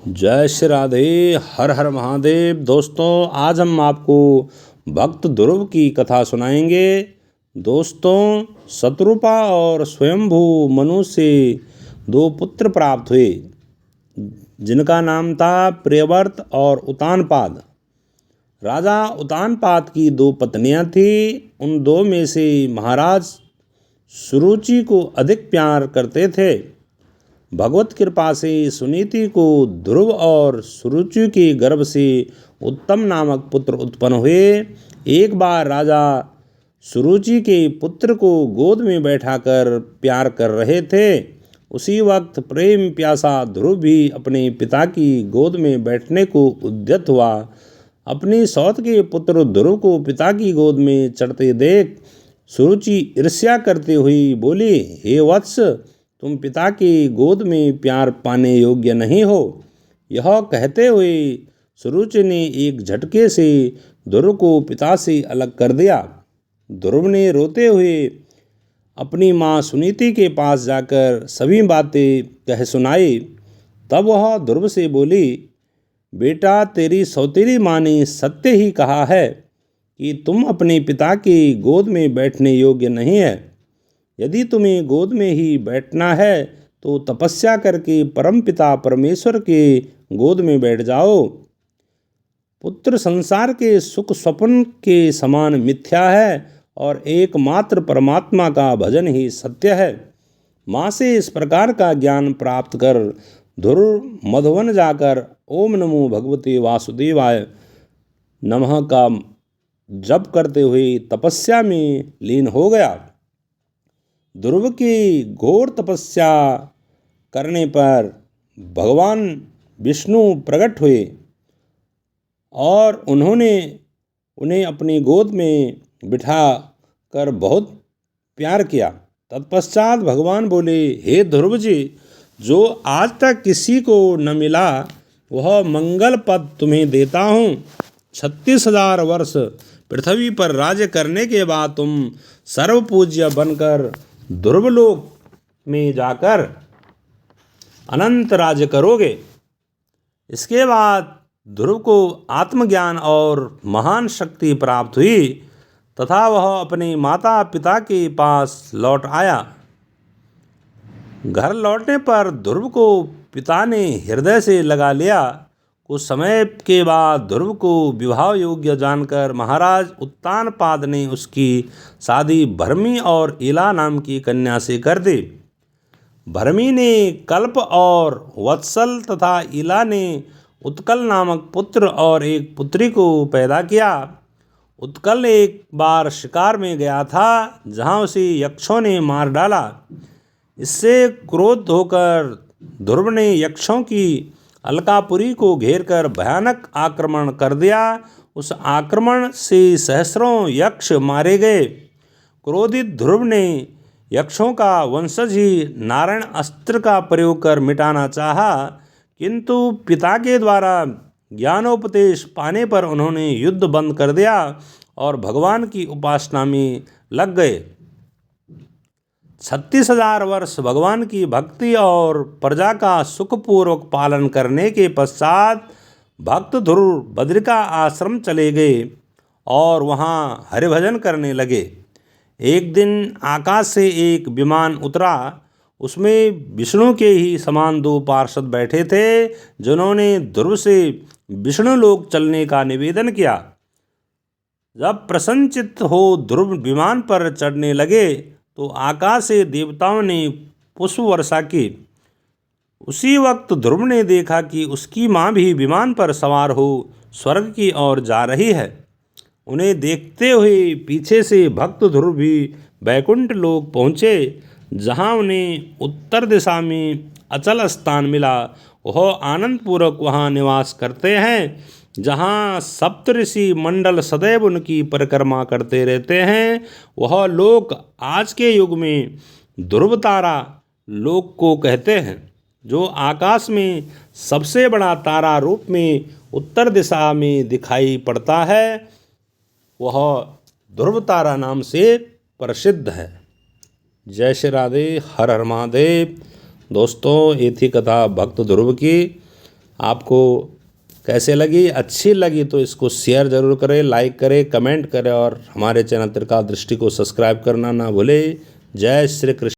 जय श्री राधे। हर हर महादेव। दोस्तों, आज हम आपको भक्त ध्रुव की कथा सुनाएंगे। दोस्तों, शत्रुपा और स्वयंभू मनु से दो पुत्र प्राप्त हुए, जिनका नाम था प्रियव्रत और उतानपाद। राजा उतानपाद की दो पत्नियां थीं। उन दो में से महाराज सुरुचि को अधिक प्यार करते थे। भगवत कृपा से सुनीति को ध्रुव और सुरुचि के गर्भ से उत्तम नामक पुत्र उत्पन्न हुए। एक बार राजा सुरुचि के पुत्र को गोद में बैठाकर प्यार कर रहे थे। उसी वक्त प्रेम प्यासा ध्रुव भी अपने पिता की गोद में बैठने को उद्यत हुआ। अपनी सौत के पुत्र ध्रुव को पिता की गोद में चढ़ते देख सुरुचि ईर्ष्या करते हुई बोली, हे वत्स, तुम पिता की गोद में प्यार पाने योग्य नहीं हो। यह कहते हुए सुरुचि ने एक झटके से ध्रुव को पिता से अलग कर दिया। ध्रुव ने रोते हुए अपनी माँ सुनीति के पास जाकर सभी बातें कह सुनाई। तब वह ध्रुव से बोली, बेटा, तेरी सौतेली माँ ने सत्य ही कहा है कि तुम अपने पिता की गोद में बैठने योग्य नहीं है। यदि तुम्हें गोद में ही बैठना है तो तपस्या करके परमपिता परमेश्वर के गोद में बैठ जाओ। पुत्र संसार के सुख स्वप्न के समान मिथ्या है और एकमात्र परमात्मा का भजन ही सत्य है। माँ से इस प्रकार का ज्ञान प्राप्त कर ध्रुव मधुवन जाकर ओम नमो भगवते वासुदेवाय नमः का जप करते हुए तपस्या में लीन हो गया। ध्रुव की घोर तपस्या करने पर भगवान विष्णु प्रकट हुए और उन्होंने उन्हें अपनी गोद में बिठा कर बहुत प्यार किया। तत्पश्चात भगवान बोले, हे ध्रुव जी, जो आज तक किसी को न मिला वह मंगल पद तुम्हें देता हूँ। 36,000 वर्ष पृथ्वी पर राज्य करने के बाद तुम सर्वपूज्य बनकर ध्रुवलोक में जाकर अनंत राज्य करोगे। इसके बाद ध्रुव को आत्मज्ञान और महान शक्ति प्राप्त हुई तथा वह अपने माता पिता के पास लौट आया। घर लौटने पर ध्रुव को पिता ने हृदय से लगा लिया। कुछ समय के बाद ध्रुव को विवाह योग्य जानकर महाराज उत्तानपाद ने उसकी शादी भरमी और इला नाम की कन्या से कर दी। भरमी ने कल्प और वत्सल तथा इला ने उत्कल नामक पुत्र और एक पुत्री को पैदा किया। उत्कल एक बार शिकार में गया था जहां उसे यक्षों ने मार डाला। इससे क्रोध होकर ध्रुव ने यक्षों की अलकापुरी को घेरकर भयानक आक्रमण कर दिया। उस आक्रमण से सहस्रों यक्ष मारे गए। क्रोधित ध्रुव ने यक्षों का वंशज ही नारायण अस्त्र का प्रयोग कर मिटाना चाहा, किंतु पिता के द्वारा ज्ञानोपदेश पाने पर उन्होंने युद्ध बंद कर दिया और भगवान की उपासना में लग गए। 36,000 वर्ष भगवान की भक्ति और प्रजा का सुखपूर्वक पालन करने के पश्चात भक्त ध्रुव बद्रिका आश्रम चले गए और वहाँ हरिभजन करने लगे। एक दिन आकाश से एक विमान उतरा। उसमें विष्णु के ही समान दो पार्षद बैठे थे, जिन्होंने ध्रुव से विष्णु लोक चलने का निवेदन किया। जब प्रसन्नचित्त हो ध्रुव विमान पर चढ़ने लगे तो आकाश से देवताओं ने पुष्प वर्षा की। उसी वक्त ध्रुव ने देखा कि उसकी माँ भी विमान पर सवार हो स्वर्ग की ओर जा रही है। उन्हें देखते हुए पीछे से भक्त ध्रुव भी वैकुंठ लोक पहुँचे, जहाँ उन्हें उत्तर दिशा में अचल स्थान मिला। वह आनंदपूर्वक वहाँ निवास करते हैं, जहाँ सप्तऋषि मंडल सदैव उनकी परिक्रमा करते रहते हैं। वह लोक आज के युग में ध्रुव तारा लोक को कहते हैं, जो आकाश में सबसे बड़ा तारा रूप में उत्तर दिशा में दिखाई पड़ता है। वह ध्रुव तारा नाम से प्रसिद्ध है। जय श्री राधे। हर हर महादेव। दोस्तों, ये थी कथा भक्त ध्रुव की। आपको कैसे लगी? अच्छी लगी तो इसको शेयर ज़रूर करें, लाइक करें, कमेंट करें और हमारे चैनल त्रिकाल दृष्टि को सब्सक्राइब करना ना भूलें। जय श्री कृष्ण।